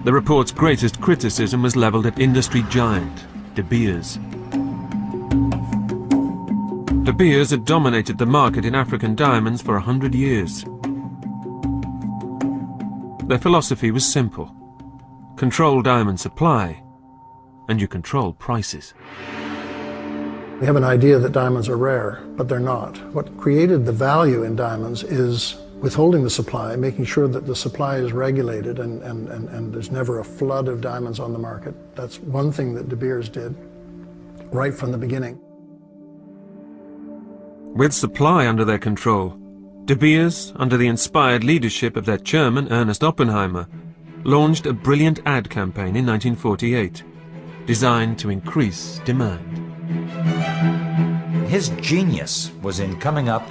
The report's greatest criticism was levelled at industry giant De Beers. De Beers had dominated the market in African diamonds for 100 years. Their philosophy was simple: control diamond supply, and you control prices. We have an idea that diamonds are rare, but they're not. What created the value in diamonds is withholding the supply, making sure that the supply is regulated and there's never a flood of diamonds on the market. That's one thing that De Beers did right from the beginning. With supply under their control, De Beers, under the inspired leadership of their chairman Ernest Oppenheimer, launched a brilliant ad campaign in 1948, designed to increase demand. His genius was in coming up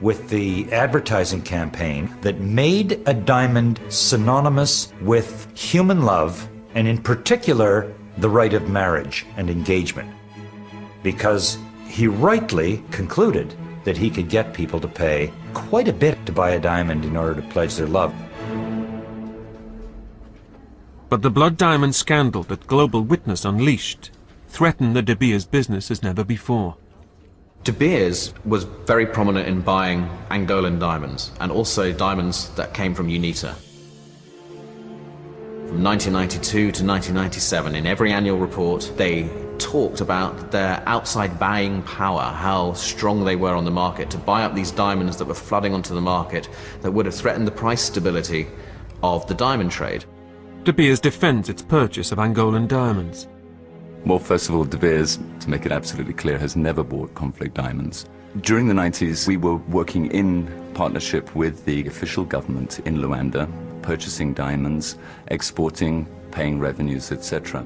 with the advertising campaign that made a diamond synonymous with human love, and in particular, the rite of marriage and engagement. Because he rightly concluded that he could get people to pay quite a bit to buy a diamond in order to pledge their love. But the blood diamond scandal that Global Witness unleashed threatened the De Beers business as never before. De Beers was very prominent in buying Angolan diamonds, and also diamonds that came from UNITA. From 1992 to 1997, in every annual report, they talked about their outside buying power, how strong they were on the market to buy up these diamonds that were flooding onto the market that would have threatened the price stability of the diamond trade. De Beers defends its purchase of Angolan diamonds. Well, first of all, De Beers, to make it absolutely clear, has never bought conflict diamonds. During the 90s, we were working in partnership with the official government in Luanda, purchasing diamonds, exporting, paying revenues, etc.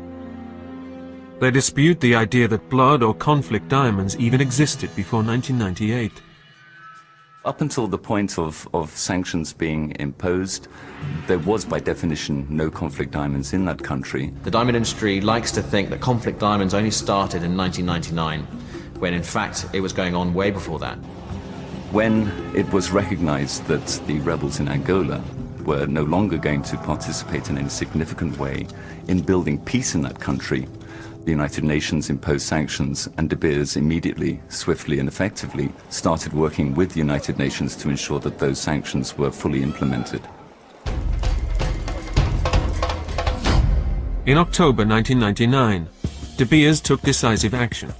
They dispute the idea that blood or conflict diamonds even existed before 1998. Up until the point of sanctions being imposed, there was by definition no conflict diamonds in that country. The diamond industry likes to think that conflict diamonds only started in 1999, when in fact it was going on way before that. When it was recognized that the rebels in Angola were no longer going to participate in any significant way in building peace in that country, the United Nations imposed sanctions, and De Beers immediately, swiftly and effectively started working with the United Nations to ensure that those sanctions were fully implemented. In October 1999, De Beers took decisive action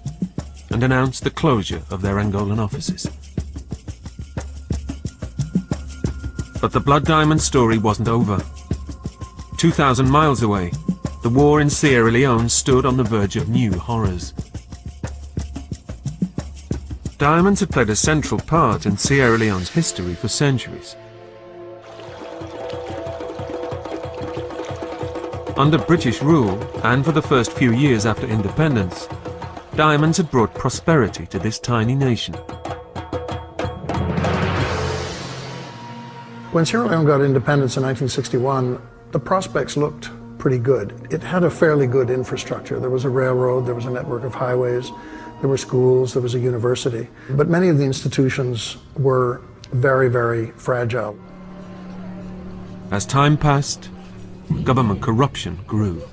and announced the closure of their Angolan offices. But the blood diamond story wasn't over. 2,000 miles away, the war in Sierra Leone stood on the verge of new horrors. Diamonds had played a central part in Sierra Leone's history for centuries. Under British rule, and for the first few years after independence, diamonds had brought prosperity to this tiny nation. When Sierra Leone got independence in 1961, the prospects looked pretty good. It had a fairly good infrastructure. There was a railroad, there was a network of highways, there were schools, there was a university. But many of the institutions were very, very fragile. As time passed, government corruption grew.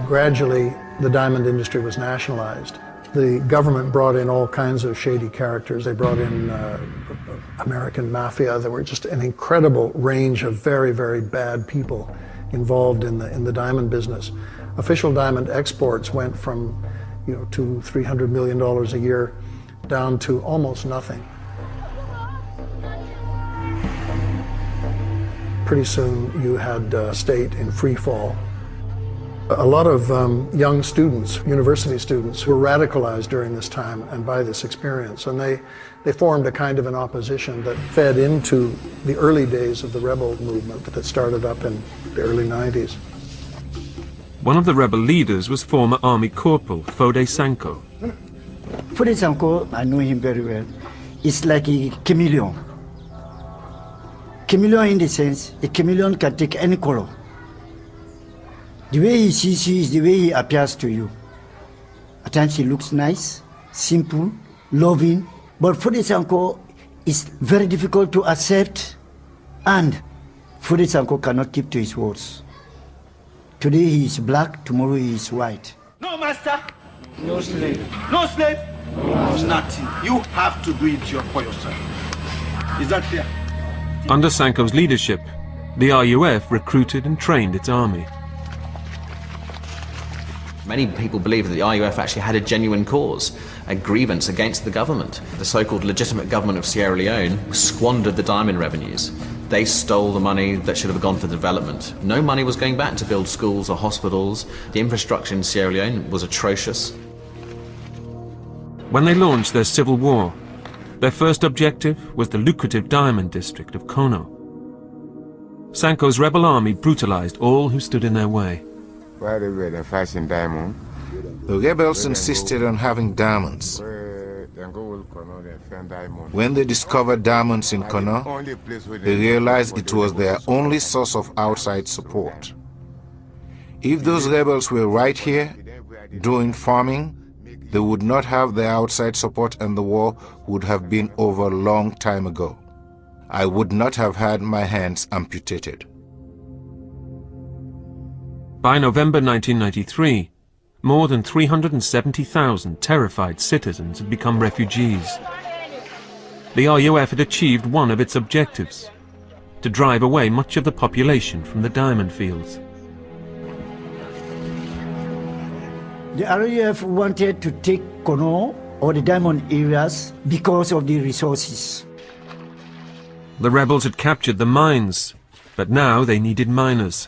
Gradually, the diamond industry was nationalized. The government brought in all kinds of shady characters. They brought in American mafia. There were just an incredible range of very, very bad people involved in the diamond business. Official diamond exports went from, $200–300 million a year down to almost nothing. Pretty soon you had state in free fall. A lot of young students, university students, were radicalized during this time and by this experience, and they formed a kind of an opposition that fed into the early days of the rebel movement that started up in the early 90s. One of the rebel leaders was former Army Corporal Fode Sanko. Fode Sanko, I know him very well. It's like a chameleon. Chameleon in the sense, a chameleon can take any color. The way he sees you is the way he appears to you. At times he looks nice, simple, loving, but Fode Sanko is very difficult to accept, and Fude Sanko cannot keep to his words. Today he is black, tomorrow he is white. No master, no slave. No slave, nothing. You have to do it for yourself. Is that clear? Under Sanko's leadership, the RUF recruited and trained its army. Many people believe that the RUF actually had a genuine cause, a grievance against the government. The so-called legitimate government of Sierra Leone squandered the diamond revenues. They stole the money that should have gone for development. No money was going back to build schools or hospitals. The infrastructure in Sierra Leone was atrocious. When they launched their civil war, their first objective was the lucrative diamond district of Kono. Sanko's rebel army brutalized all who stood in their way. The rebels insisted on having diamonds. When they discovered diamonds in Kono, they realized it was their only source of outside support. If those rebels were right here, doing farming, they would not have their outside support and the war would have been over a long time ago. I would not have had my hands amputated. By November 1993, more than 370,000 terrified citizens had become refugees. The RUF had achieved one of its objectives, to drive away much of the population from the diamond fields. The RUF wanted to take Kono or the diamond areas because of the resources. The rebels had captured the mines, but now they needed miners.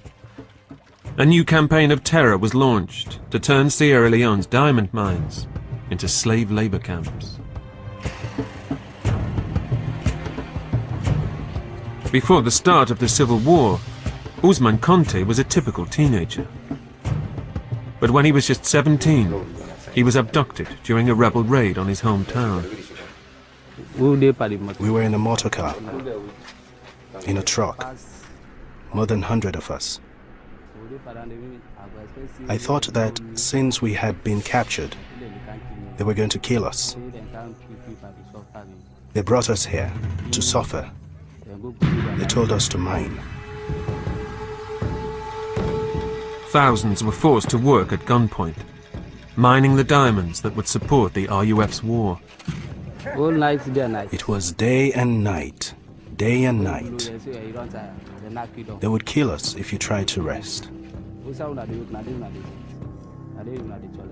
A new campaign of terror was launched to turn Sierra Leone's diamond mines into slave labor camps. Before the start of the civil war, Ousmane Conté was a typical teenager. But when he was just 17, he was abducted during a rebel raid on his hometown. We were in a motor car, in a truck, more than 100 of us. I thought that since we had been captured, they were going to kill us. They brought us here to suffer. They told us to mine. Thousands were forced to work at gunpoint, mining the diamonds that would support the RUF's war. It was day and night, day and night. They would kill us if you tried to rest. You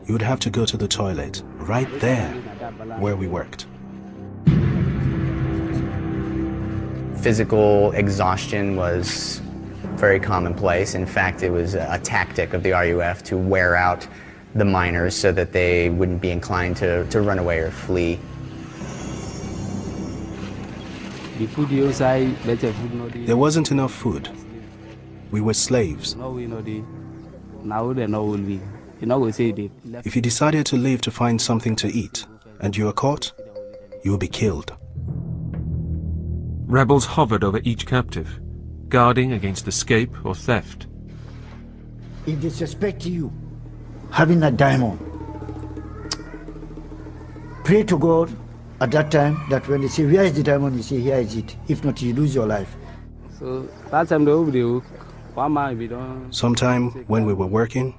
would have to go to the toilet, right there, where we worked. Physical exhaustion was very commonplace. In fact, it was a tactic of the RUF to wear out the miners so that they wouldn't be inclined to run away or flee. There wasn't enough food. We were slaves. If you decided to leave to find something to eat, and you were caught, you would be killed. Rebels hovered over each captive, guarding against escape or theft. If they suspect you having a diamond, pray to God at that time that when they say, where is the diamond, you say, here is it. If not, you lose your life. So sometime when we were working,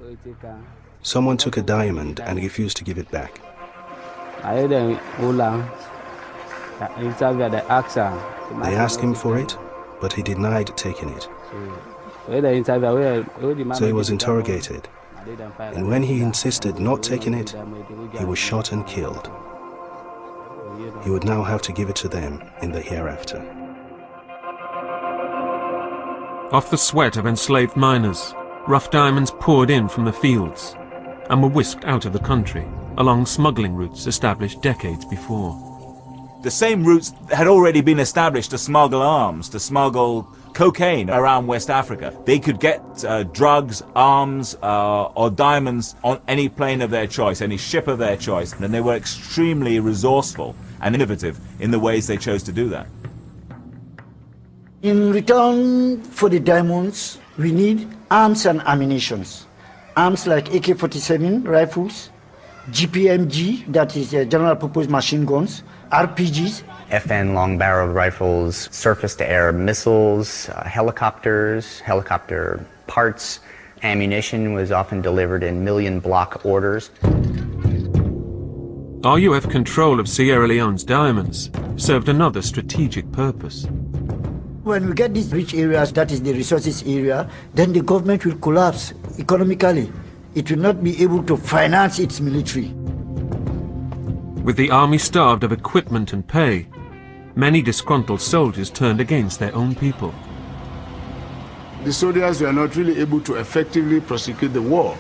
someone took a diamond and refused to give it back. They asked him for it, but he denied taking it. So he was interrogated, and when he insisted not taking it, he was shot and killed. He would now have to give it to them in the hereafter. Off the sweat of enslaved miners, rough diamonds poured in from the fields and were whisked out of the country along smuggling routes established decades before. The same routes had already been established to smuggle arms, to smuggle cocaine around West Africa. They could get drugs, arms, or diamonds on any plane of their choice, any ship of their choice, and they were extremely resourceful and innovative in the ways they chose to do that. In return for the diamonds, we need arms and ammunition. Arms like AK-47 rifles, GPMG, that is general purpose machine guns, RPGs, FN long-barreled rifles, surface-to-air missiles, helicopters, helicopter parts. Ammunition was often delivered in million-block orders. RUF control of Sierra Leone's diamonds served another strategic purpose. When we get these rich areas, that is the resources area, then the government will collapse economically. It will not be able to finance its military. With the army starved of equipment and pay, many disgruntled soldiers turned against their own people. The soldiers were not really able to effectively prosecute the war,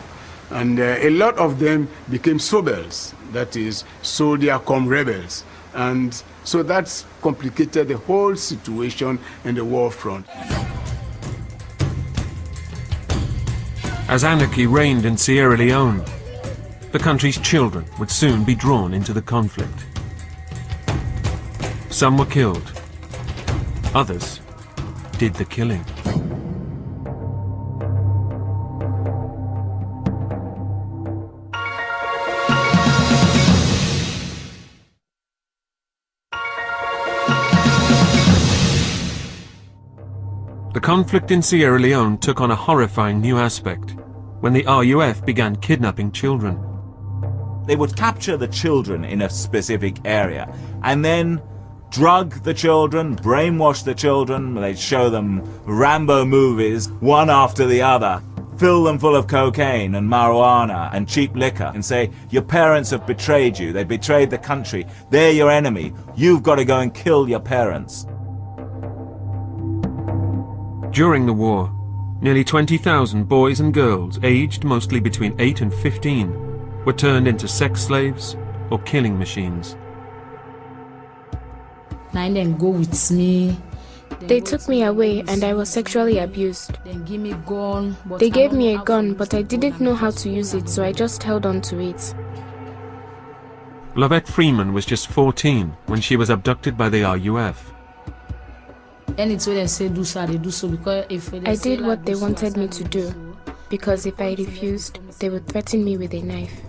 and a lot of them became sobels, that is, soldier come rebels, and so that's complicated the whole situation in the war front. As anarchy reigned in Sierra Leone, the country's children would soon be drawn into the conflict. Some were killed, others did the killing. The conflict in Sierra Leone took on a horrifying new aspect when the RUF began kidnapping children. They would capture the children in a specific area and then drug the children, brainwash the children. They'd show them Rambo movies, one after the other, fill them full of cocaine and marijuana and cheap liquor and say, your parents have betrayed you, they betrayed the country, they're your enemy, you've got to go and kill your parents. During the war, nearly 20,000 boys and girls aged mostly between 8 and 15 were turned into sex slaves or killing machines. They took me away and I was sexually abused. They gave me a gun, but I didn't know how to use it, so I just held on to it. Lovette Freeman was just 14 when she was abducted by the RUF. I did what they wanted me to do, because if I refused, they would threaten me with a knife.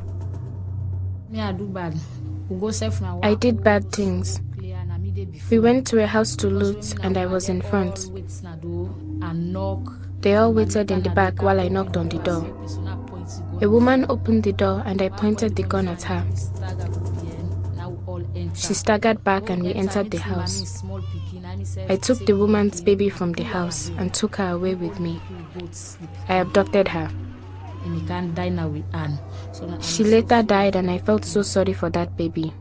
I did bad things. We went to a house to loot and I was in front. They all waited in the back while I knocked on the door. A woman opened the door and I pointed the gun at her. She staggered back and we entered the house. I took the woman's baby from the house and took her away with me. I abducted her. She later died and I felt so sorry for that baby.